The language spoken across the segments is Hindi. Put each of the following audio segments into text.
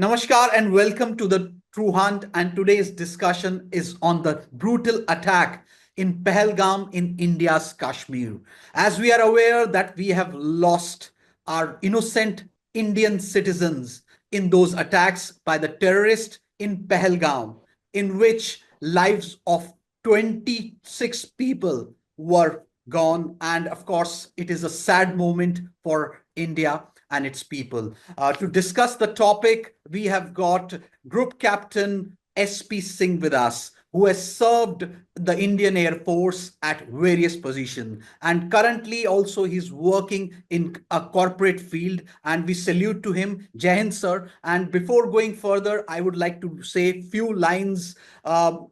Namaskar and welcome to the True Hunt. And today's discussion is on the brutal attack in Pahalgam in India's Kashmir. As we are aware that we have lost our innocent Indian citizens in those attacks by the terrorists in Pahalgam, in which lives of 26 people were gone. And of course, it is a sad moment for India and its people. To discuss the topic, we have got Group Captain S.P. Singh with us, who has served the Indian Air Force at various positions. And currently, also, he's working in a corporate field. And we salute to him. Jai Hind, sir. And before going further, I would like to say few lines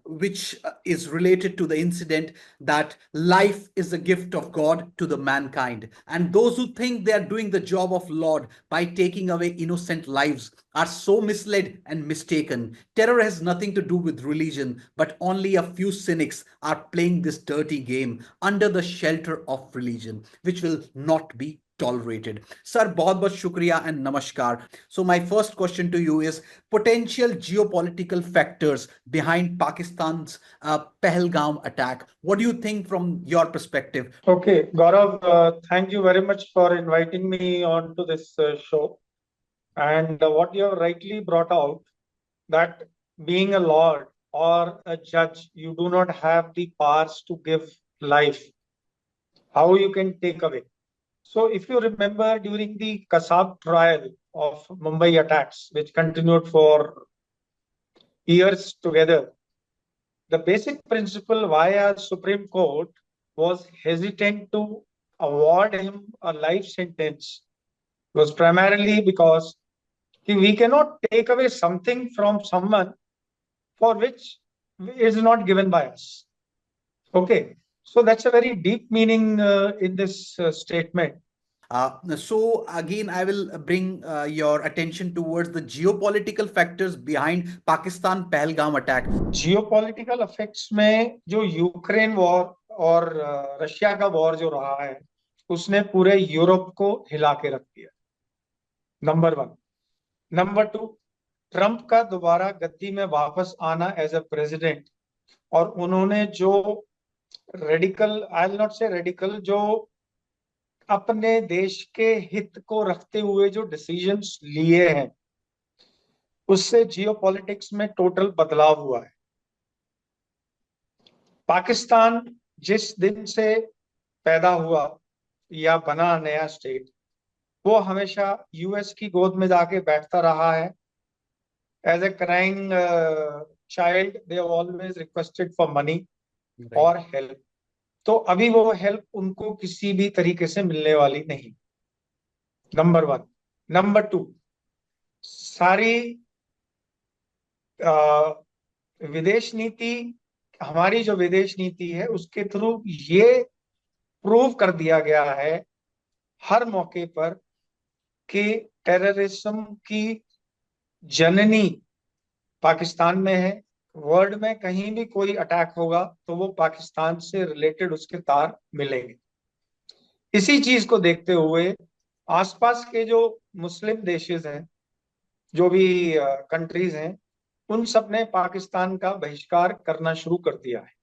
which is related to the incident, that life is a gift of God to the mankind. And those who think they are doing the job of Lord by taking away innocent lives are so misled and mistaken. Terror has nothing to do with religion, but only a few cynics are playing this dirty game under the shelter of religion, which will not be tolerated. Sir, बहुत बहुत शुक्रिया and namaskar. So my first question to you is potential geopolitical factors behind Pakistan's Pahalgam attack. What do you think from your perspective? Okay, Gaurav, thank you very much for inviting me on to this show. And what you have rightly brought out, that being a lord or a judge, you do not have the powers to give life. How you can take away? So, if you remember during the Kasab trial of Mumbai attacks, which continued for years together, the basic principle why our Supreme Court was hesitant to award him a life sentence was primarily because we cannot take away something from someone for which is not given by us. Okay, so that's a very deep meaning in this statement. So again, I will bring your attention towards the geopolitical factors behind Pakistan Pahalgam attack. Geopolitical affects में जो यूक्रेन वॉर और रशिया का वॉर जो रहा है, उसने पूरे यूरोप को हिला के रख दिया। Number one. Number two, Trump का दोबारा गद्दी में वापस आना एज अ प्रेसिडेंट, और उन्होंने जो रेडिकल, आई विल नॉट से रेडिकल, जो अपने देश के हित को रखते हुए जो डिसीजंस लिए हैं, उससे जियोपॉलिटिक्स में टोटल बदलाव हुआ है। पाकिस्तान जिस दिन से पैदा हुआ या बना नया स्टेट, वो हमेशा यूएस की गोद में जाके बैठता रहा है। As a crying child they always requested for money और हेल्प। तो अभी वो हेल्प उनको किसी भी तरीके से मिलने वाली नहीं। Number one. नंबर टू, सारी विदेश नीति, हमारी जो विदेश नीति है, उसके थ्रू ये प्रूव कर दिया गया है हर मौके पर कि टेररिज्म की जननी पाकिस्तान में है। वर्ल्ड में कहीं भी कोई अटैक होगा तो वो पाकिस्तान से रिलेटेड उसके तार मिलेंगे। इसी चीज को देखते हुए आसपास के जो मुस्लिम देशेस हैं, जो भी कंट्रीज हैं, उन सब ने पाकिस्तान का बहिष्कार करना शुरू कर दिया है।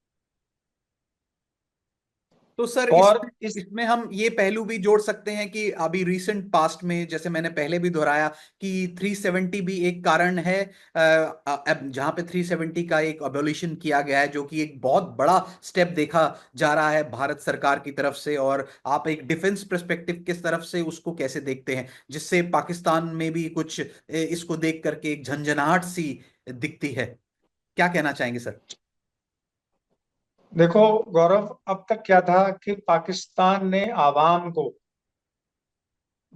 तो सर और इसमें हम ये पहलू भी जोड़ सकते हैं कि अभी रिसेंट पास्ट में, जैसे मैंने पहले भी दोहराया, कि 370 भी एक कारण है। जहां पे 370 का एक अबोलिशन किया गया है, जो कि एक बहुत बड़ा स्टेप देखा जा रहा है भारत सरकार की तरफ से। और आप एक डिफेंस पर्सपेक्टिव किस तरफ से उसको कैसे देखते हैं, जिससे पाकिस्तान में भी कुछ इसको देख करके एक झंझनाहट सी दिखती है? क्या कहना चाहेंगे सर? देखो गौरव, अब तक क्या था कि पाकिस्तान ने आवाम को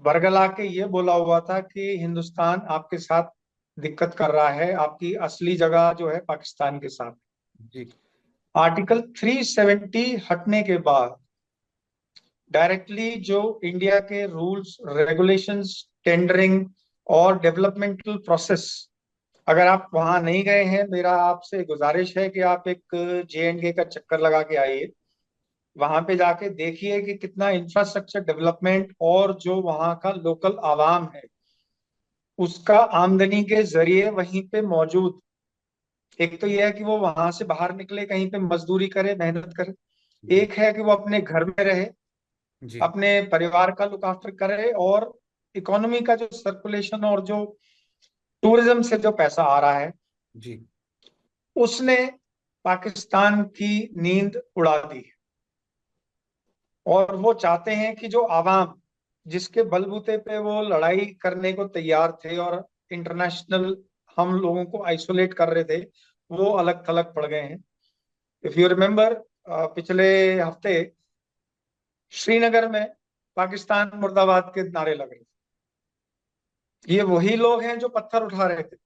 बरगला के ये बोला हुआ था कि हिंदुस्तान आपके साथ दिक्कत कर रहा है, आपकी असली जगह जो है पाकिस्तान के साथ। जी। आर्टिकल 370 हटने के बाद डायरेक्टली जो इंडिया के रूल्स, रेगुलेशंस, टेंडरिंग और डेवलपमेंटल प्रोसेस, अगर आप वहां नहीं गए हैं, मेरा आपसे गुजारिश है कि आप एक JNK का चक्कर लगा के आइए। वहां पे जाके देखिए कि कितना इंफ्रास्ट्रक्चर डेवलपमेंट और जो वहां का लोकल आवाम है उसका आमदनी के जरिए वहीं पे मौजूद, एक तो यह है कि वो वहां से बाहर निकले, कहीं पे मजदूरी करे, मेहनत करे। जी एक है कि वो अपने घर में रहे, जी अपने परिवार का लुक आफ्टर करे, और इकोनॉमी का जो सर्कुलेशन और जो टूरिज्म से जो पैसा आ रहा है, जी उसने पाकिस्तान की नींद उड़ा दी। और वो चाहते हैं कि जो आवाम, जिसके बलबूते पे वो लड़ाई करने को तैयार थे और इंटरनेशनल हम लोगों को आइसोलेट कर रहे थे, वो अलग थलग पड़ गए हैं। इफ यू रिमेम्बर, पिछले हफ्ते श्रीनगर में पाकिस्तान मुर्दाबाद के नारे लग रहे थे। ये वही लोग हैं जो पत्थर उठा रहे थे,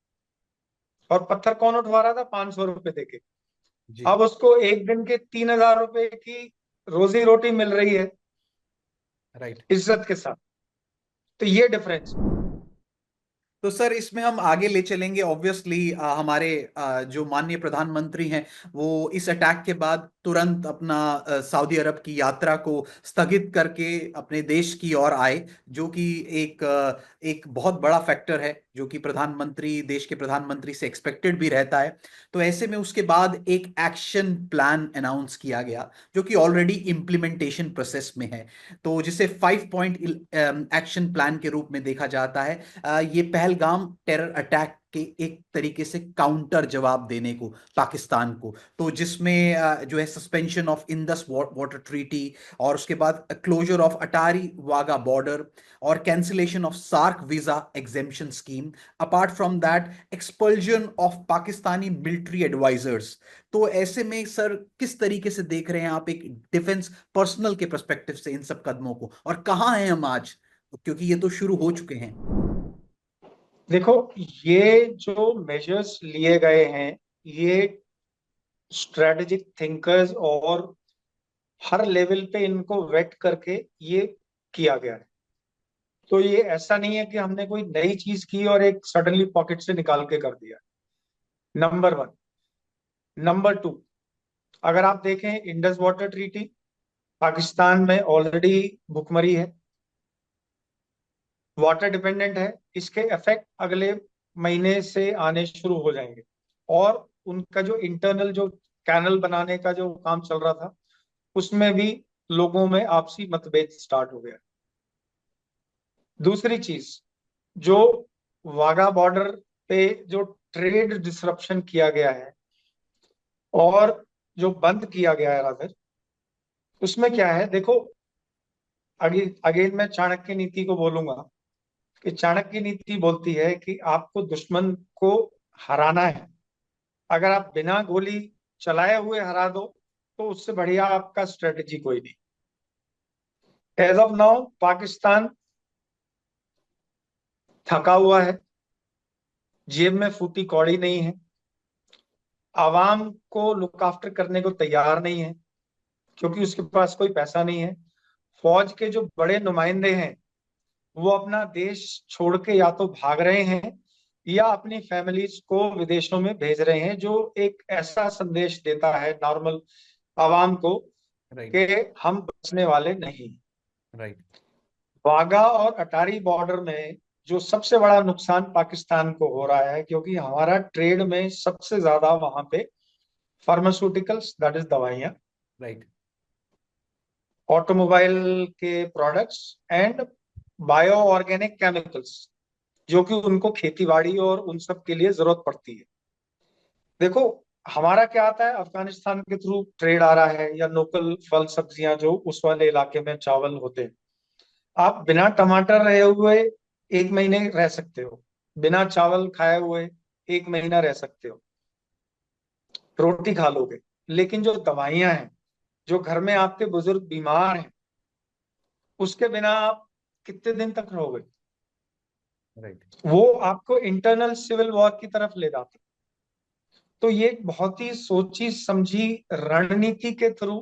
और पत्थर कौन उठवा रहा था? 500 रुपए देके। जी अब उसको एक दिन के 3,000 रुपए की रोजी रोटी मिल रही है, राइट। इज्जत के साथ। तो ये डिफरेंस। तो सर इसमें हम आगे ले चलेंगे ऑब्वियसली। हमारे जो माननीय प्रधानमंत्री हैं वो इस अटैक के बाद तुरंत अपना सऊदी अरब की यात्रा को स्थगित करके अपने देश की ओर आए, जो कि एक बहुत बड़ा फैक्टर है जो कि प्रधानमंत्री, देश के प्रधानमंत्री से एक्सपेक्टेड भी रहता है। तो ऐसे में उसके बाद एक एक्शन प्लान अनाउंस किया गया जो कि ऑलरेडी इम्प्लीमेंटेशन प्रोसेस में है। तो जिसे 5 पॉइंट एक्शन प्लान के रूप में देखा जाता है। ये पहलगाम टेरर अटैक के एक तरीके से काउंटर जवाब देने को पाकिस्तान को, तो जिसमें जो है suspension of Indus water treaty, और उसके बाद closure of Attari Wagah border, और cancellation of SAARC visa exemption scheme. Apart from that, expulsion of Pakistani military advisers. तो ऐसे में सर किस तरीके से देख रहे हैं आप एक डिफेंस पर्सनल के पर्सपेक्टिव से इन सब कदमों को, और कहाँ हैं हम आज, क्योंकि ये तो शुरू हो चुके हैं। देखो, ये जो मेजर्स लिए गए हैं, ये स्ट्रेटेजिक थिंकर्स और हर लेवल पे इनको वेट करके ये किया गया है। तो ये ऐसा नहीं है कि हमने कोई नई चीज की और एक सडनली पॉकेट से निकाल के कर दिया। Number one. नंबर टू, अगर आप देखें इंडस वाटर ट्रीटी, पाकिस्तान में ऑलरेडी भुखमरी है, वाटर डिपेंडेंट है। इसके इफेक्ट अगले महीने से आने शुरू हो जाएंगे। और उनका जो इंटरनल जो कैनल बनाने का जो काम चल रहा था, उसमें भी लोगों में आपसी मतभेद स्टार्ट हो गया। दूसरी चीज, जो वाघा बॉर्डर पे जो ट्रेड डिसरप्शन किया गया है और जो बंद किया गया है रादर, उसमें क्या है देखो। अगेन मैं चाणक्य नीति को बोलूंगा कि चाणक्य नीति बोलती है कि आपको दुश्मन को हराना है। अगर आप बिना गोली चलाए हुए हरा दो, तो उससे बढ़िया आपका स्ट्रेटेजी कोई नहीं। एज ऑफ नाउ पाकिस्तान थका हुआ है, जेब में फूटी कौड़ी नहीं है, आवाम को लुक आफ्टर करने को तैयार नहीं है, क्योंकि उसके पास कोई पैसा नहीं है। फौज के जो बड़े नुमाइंदे हैं, वो अपना देश छोड़ के या तो भाग रहे हैं या अपनी फैमिलीज को विदेशों में भेज रहे हैं, जो एक ऐसा संदेश देता है नॉर्मल आवाम को राइट कि हम बचने वाले नहीं। राइट वाघा और अटारी बॉर्डर में जो सबसे बड़ा नुकसान पाकिस्तान को हो रहा है, क्योंकि हमारा ट्रेड में सबसे ज्यादा वहां पे फार्मास्यूटिकल्स, दैट इज दवाइयां, राइट ऑटोमोबाइल के products, and bio organic chemicals, जो कि उनको खेतीबाड़ी और उन सब के लिए जरूरत पड़ती है। देखो, हमारा क्या आता है, अफगानिस्तान के थ्रू ट्रेड आ रहा है, या लोकल फल सब्जियां जो उस वाले इलाके में चावल होते हैं। आप बिना टमाटर रहे हुए 1 महीने रह सकते हो, बिना चावल खाए हुए 1 महीना रह सकते हो, रोटी खा लोगे। लेकिन जो दवाइयां हैं, जो घर में आपके बुजुर्ग बीमार हैं, उसके बिना आप कितने दिन तक रहोगे? राइट। वो आपको इंटरनल सिविल वॉर की तरफ ले जाता है। तो ये एक बहुत ही सोची समझी रणनीति के थ्रू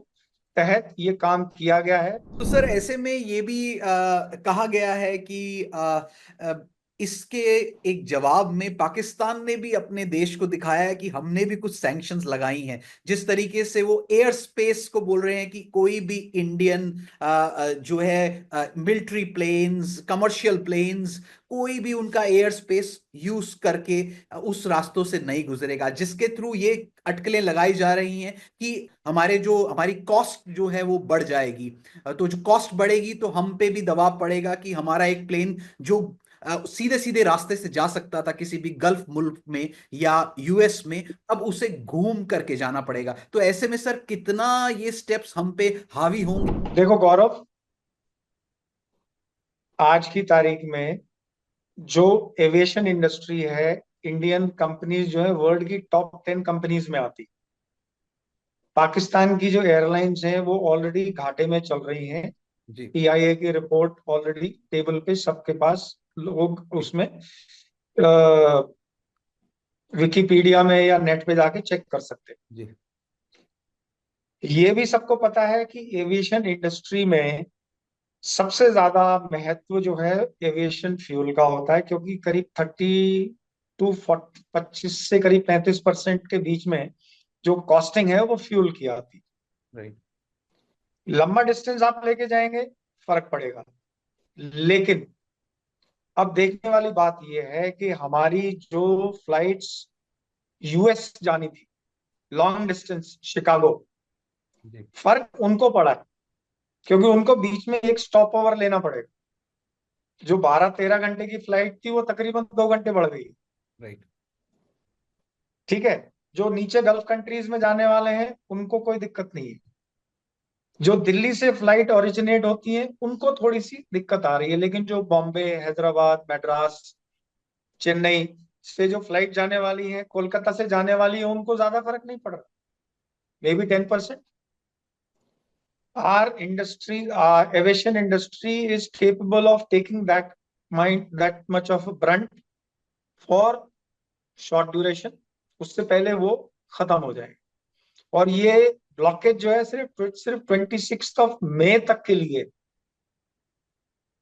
तहत ये काम किया गया है। तो सर ऐसे में ये भी कहा गया है कि इसके एक जवाब में पाकिस्तान ने भी अपने देश को दिखाया है कि हमने भी कुछ सैंक्शंस लगाई हैं। जिस तरीके से वो एयर स्पेस को बोल रहे हैं कि कोई भी इंडियन जो है मिलिट्री प्लेन्स, कमर्शियल प्लेन्स, कोई भी उनका एयर स्पेस यूज करके उस रास्तों से नहीं गुजरेगा, जिसके थ्रू ये अटकलें लगाई जा रही हैं कि हमारी कॉस्ट जो है वो बढ़ जाएगी। तो जो कॉस्ट बढ़ेगी तो हम पे भी दबाव पड़ेगा कि हमारा एक प्लेन जो सीधे सीधे रास्ते से जा सकता था किसी भी गल्फ मुल्क में या यूएस में, अब उसे घूम करके जाना पड़ेगा। तो ऐसे में सर कितना ये स्टेप्स हम पे हावी होंगे? देखो गौरव, आज की तारीख में जो एविएशन इंडस्ट्री है, इंडियन कंपनीज जो है वर्ल्ड की टॉप 10 कंपनीज में आती। पाकिस्तान की जो एयरलाइंस हैं वो ऑलरेडी घाटे में चल रही हैं। जी। पीआईए की रिपोर्ट ऑलरेडी टेबल पे सबके पास, लोग उसमें विकिपीडिया में या नेट पे जाके चेक कर सकते हैं। जी। ये भी सबको पता है कि एविएशन इंडस्ट्री में सबसे ज्यादा महत्व जो है एविएशन फ्यूल का होता है, क्योंकि करीब 25 से करीब 35% के बीच में जो कॉस्टिंग है वो फ्यूल की आती। राइट। लंबा डिस्टेंस आप लेके जाएंगे, फर्क पड़ेगा। लेकिन अब देखने वाली बात यह है कि हमारी जो फ्लाइट्स यूएस जानी थी, लॉन्ग डिस्टेंस शिकागो, जी। फर्क उनको पड़ा है, क्योंकि उनको बीच में एक स्टॉप ओवर लेना पड़ेगा। जो 12-13 घंटे की फ्लाइट थी वो तकरीबन 2 घंटे बढ़ गई। राइट। ठीक है। जो नीचे गल्फ कंट्रीज में जाने वाले हैं उनको कोई दिक्कत नहीं है। जो दिल्ली से फ्लाइट ओरिजिनेट होती है उनको थोड़ी सी दिक्कत आ रही है, लेकिन जो बॉम्बे, हैदराबाद, मद्रास, चेन्नई से जो फ्लाइट जाने वाली है, कोलकाता से जाने वाली है, उनको ज्यादा फर्क नहीं पड़ रहा, may be 10%। Our industry, our aviation industry is capable of taking that much of a brunt for short duration. उससे पहले वो खत्म हो जाएगा। और ये ब्लॉकेज जो है सिर्फ 26 मई तक के लिए,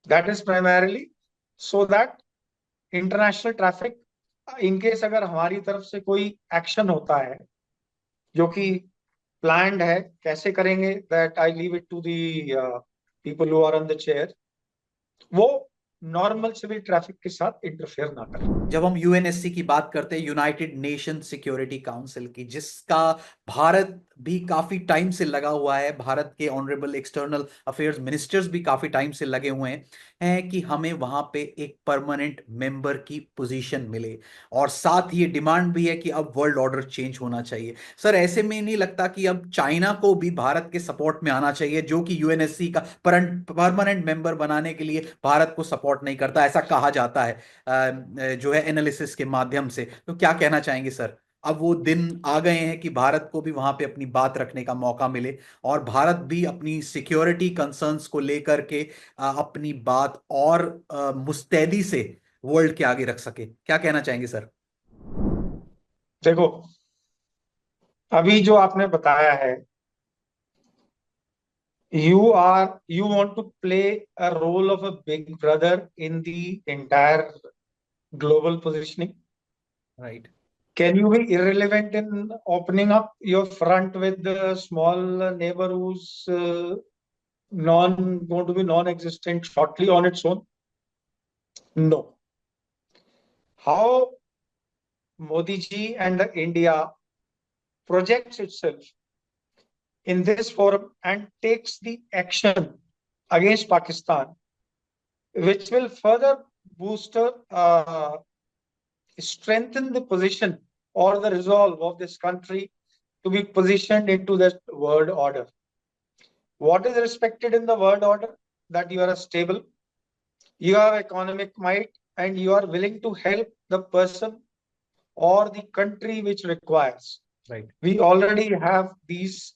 that is primarily so that international traffic, in case अगर हमारी तरफ से कोई एक्शन होता है जो कि प्लान्ड है, कैसे करेंगे, that I leave it to the people who are on the chair, वो नॉर्मल सिविल ट्रैफिक के साथ इंटरफेयर ना करें। जब हम यूएनएससी की बात करते हैं, यूनाइटेड नेशन सिक्योरिटी काउंसिल की, जिसका भारत भी काफी टाइम से लगा हुआ है, भारत के ऑनरेबल एक्सटर्नल अफेयर्स मिनिस्टर्स भी काफी टाइम से लगे हुए हैं कि हमें वहां पे एक परमानेंट मेंबर की पोजीशन मिले। और साथ ही ये डिमांड भी है कि अब वर्ल्ड ऑर्डर चेंज होना चाहिए। सर ऐसे में नहीं लगता कि अब चाइना को भी भारत के सपोर्ट में आना चाहिए, जो कि यूएनएससी का परमानेंट मेंबर बनाने के लिए भारत को सपोर्ट नहीं करता, ऐसा कहा जाता है जो है एनालिसिस के माध्यम से। तो क्या कहना चाहेंगे सर? अब वो दिन आ गए हैं कि भारत को भी वहां पे अपनी बात रखने का मौका मिले और भारत भी अपनी सिक्योरिटी कंसर्न्स को लेकर के अपनी बात और मुस्तैदी से वर्ल्ड के आगे रख सके। क्या कहना चाहेंगे सर? देखो, अभी जो आपने बताया है, you want to play a role of a big brother in the entire global positioning. Right. Can you be irrelevant in opening up your front with the small neighbor who's going to be non-existent shortly on its own? No. How Modi ji and the India projects itself in this forum and takes the action against Pakistan, which will further boost, strengthen the position or the resolve of this country to be positioned into the world order. What is respected in the world order? That you are stable, you have economic might, and you are willing to help the person or the country which requires. Right. We already have these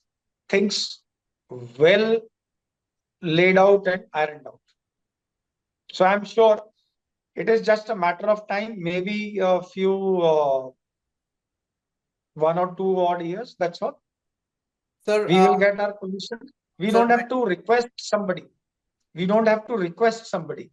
things well laid out and ironed out. So I'm sure it is just a matter of time, maybe a few, 1 or 2 odd years. That's all. Sir We will get our position. We sir don't have to request somebody. We don't have to request somebody.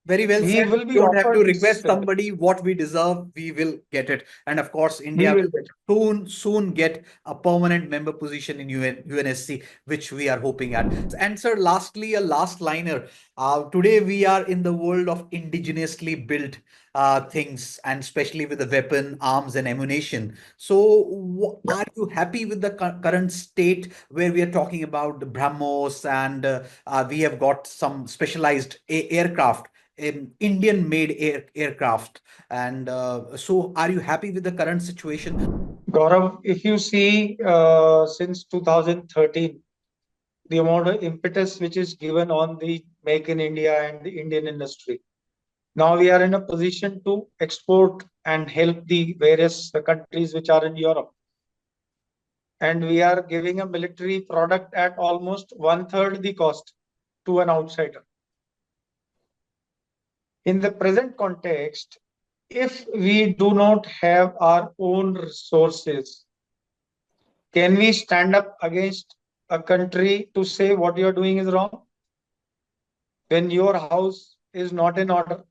Very well We said. will be We don't have to offered this. request somebody what we deserve. We will get it. And of course, We India will will soon get a permanent member position in UNSC, which we are hoping at. And sir, lastly, a last liner. Today we are in the world of indigenously built things, and especially with the weapon, arms, and ammunition. So, are you happy with the current state where we are talking about the BrahMos, and we have got some specialized aircraft, Indian-made aircraft, and so are you happy with the current situation? Gaurav, if you see since 2013, the amount of impetus which is given on the Make in India and the Indian industry. Now we are in a position to export and help the various countries which are in Europe. And we are giving a military product at almost one third the cost to an outsider. In the present context, if we do not have our own resources, can we stand up against a country to say what you're doing is wrong when your house is not in order?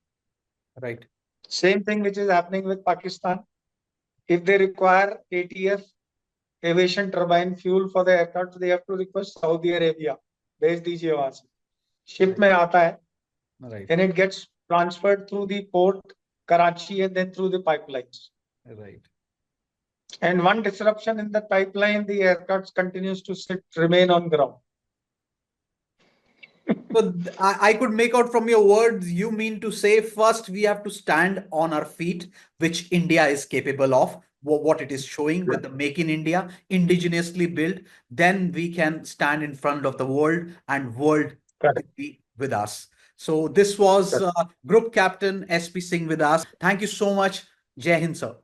Right. Same thing which is happening with Pakistan. If they require ATF, aviation turbine fuel for the aircraft, they have to request Saudi Arabia. भेज दीजिए वहां से. Ship में आता है, Right. and it gets transferred through the port, Karachi, and then through the pipelines. Right. And one disruption in the pipeline, the aircraft continues to remain on ground. So I could make out from your words, you mean to say first we have to stand on our feet, which India is capable of, what it is showing with the Make in India, indigenously built. Then we can stand in front of the world, and world will be with us. So this was Group Captain SP Singh with us. Thank you so much. Jai Hind, sir.